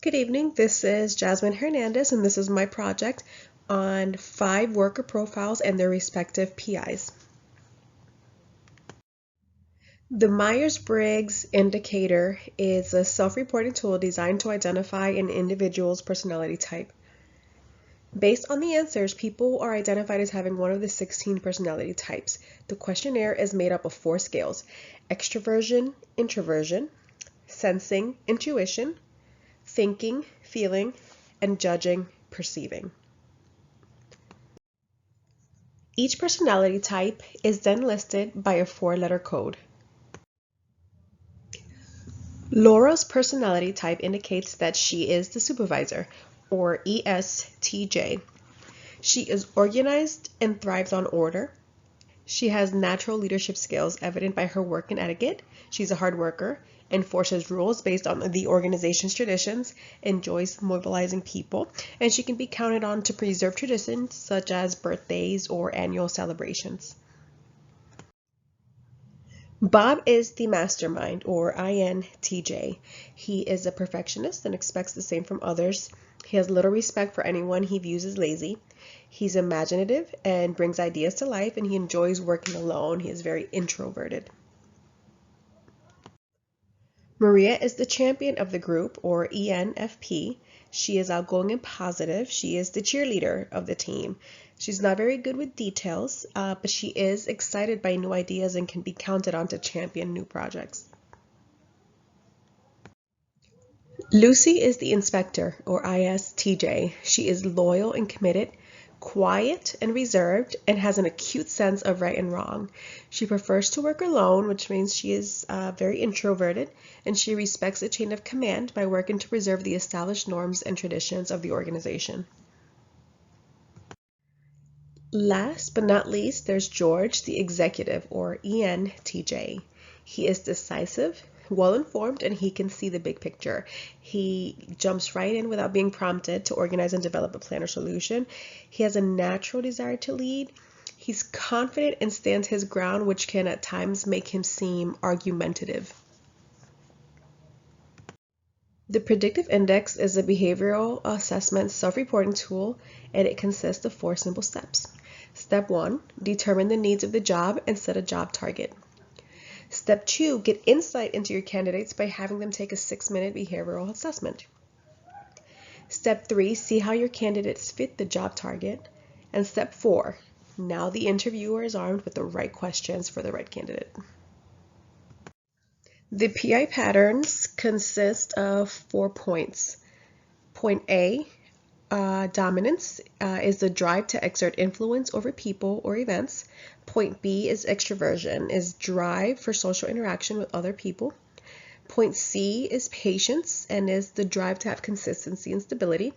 Good evening, this is Yazmin Hernandez, and this is my project on 5 worker profiles and their respective PIs. The Myers-Briggs indicator is a self-reporting tool designed to identify an individual's personality type. Based on the answers, people are identified as having one of the 16 personality types. The questionnaire is made up of 4 scales: extroversion, introversion, sensing, intuition, thinking, feeling, and judging, perceiving. Each personality type is then listed by a 4-letter code. Laura's personality type indicates that she is the supervisor, or ESTJ. She is organized and thrives on order. She has natural leadership skills evident by her work and etiquette. She's a hard worker, enforces rules based on the organization's traditions, enjoys mobilizing people, and she can be counted on to preserve traditions such as birthdays or annual celebrations. Bob is the mastermind, or INTJ. He is a perfectionist and expects the same from others. He has little respect for anyone he views as lazy. He's imaginative and brings ideas to life, and he enjoys working alone. He is very introverted. Maria is the champion of the group, or ENFP. She is outgoing and positive. She is the cheerleader of the team. She's not very good with details, but she is excited by new ideas and can be counted on to champion new projects. Lucy is the inspector, or ISTJ. She is loyal and committed, quiet and reserved, and has an acute sense of right and wrong. She prefers to work alone, which means she is very introverted, and she respects the chain of command by working to preserve the established norms and traditions of the organization. Last but not least, there's George, the executive, or ENTJ. He is decisive, well-informed, and he can see the big picture. He jumps right in without being prompted to organize and develop a plan or solution. He has a natural desire to lead. He's confident and stands his ground, which can at times make him seem argumentative. The Predictive Index is a behavioral assessment self-reporting tool, and it consists of 4 simple steps. Step 1, determine the needs of the job and set a job target. Step 2, get insight into your candidates by having them take a 6-minute behavioral assessment. Step 3, see how your candidates fit the job target. And step 4, now the interviewer is armed with the right questions for the right candidate. The PI patterns consist of 4 points. Point A, dominance is the drive to exert influence over people or events. Point B is extroversion, is drive for social interaction with other people. Point C is patience and is the drive to have consistency and stability.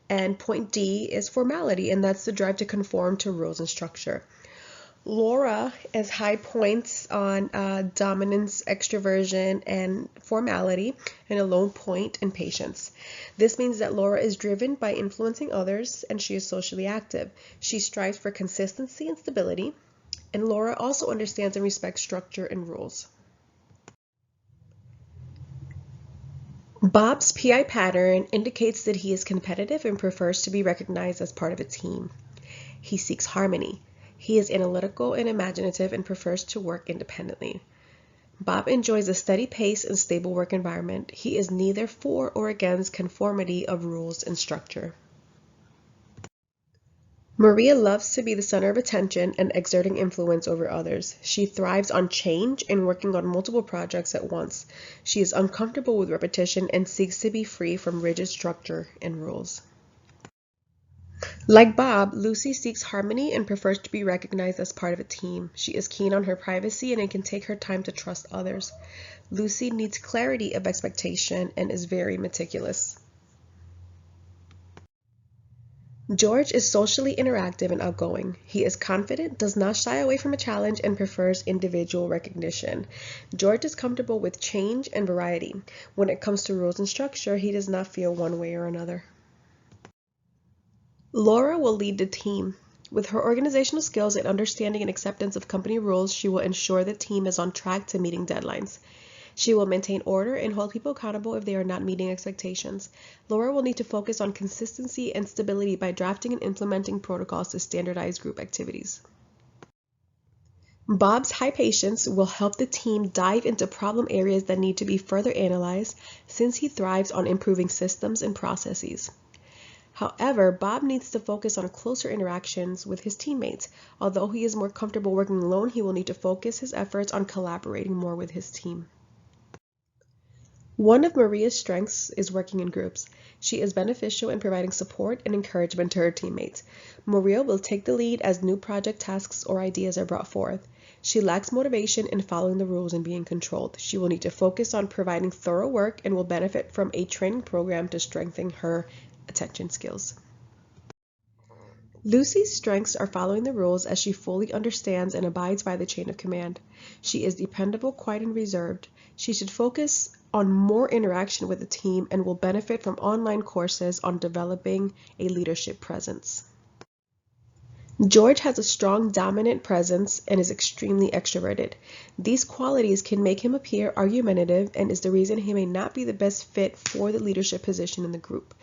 And point D is formality, and that's the drive to conform to rules and structure. Laura has high points on dominance, extroversion, and formality, and a low point in patience. This means that Laura is driven by influencing others, and she is socially active. She strives for consistency and stability, and Laura also understands and respects structure and rules. Bob's PI pattern indicates that he is competitive and prefers to be recognized as part of a team. He seeks harmony. He is analytical and imaginative and prefers to work independently. Bob enjoys a steady pace and stable work environment. He is neither for or against conformity of rules and structure. Maria loves to be the center of attention and exerting influence over others. She thrives on change and working on multiple projects at once. She is uncomfortable with repetition and seeks to be free from rigid structure and rules. Like Bob, Lucy seeks harmony and prefers to be recognized as part of a team. She is keen on her privacy and it can take her time to trust others. Lucy needs clarity of expectation and is very meticulous. George is socially interactive and outgoing. He is confident, does not shy away from a challenge, and prefers individual recognition. George is comfortable with change and variety. When it comes to rules and structure, he does not feel one way or another. Laura will lead the team. With her organizational skills and understanding and acceptance of company rules, she will ensure the team is on track to meeting deadlines. She will maintain order and hold people accountable if they are not meeting expectations. Laura will need to focus on consistency and stability by drafting and implementing protocols to standardize group activities. Bob's high patience will help the team dive into problem areas that need to be further analyzed since he thrives on improving systems and processes. However, Bob needs to focus on closer interactions with his teammates. Although he is more comfortable working alone, he will need to focus his efforts on collaborating more with his team. One of Maria's strengths is working in groups. She is beneficial in providing support and encouragement to her teammates. Maria will take the lead as new project tasks or ideas are brought forth. She lacks motivation in following the rules and being controlled. She will need to focus on providing thorough work and will benefit from a training program to strengthen her attention skills. Lucy's strengths are following the rules as she fully understands and abides by the chain of command. She is dependable, quiet, and reserved. She should focus on more interaction with the team and will benefit from online courses on developing a leadership presence. George has a strong dominant presence and is extremely extroverted. These qualities can make him appear argumentative and is the reason he may not be the best fit for the leadership position in the group.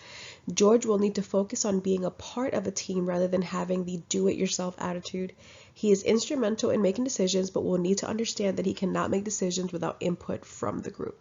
George will need to focus on being a part of a team rather than having the do-it-yourself attitude. He is instrumental in making decisions but will need to understand that he cannot make decisions without input from the group.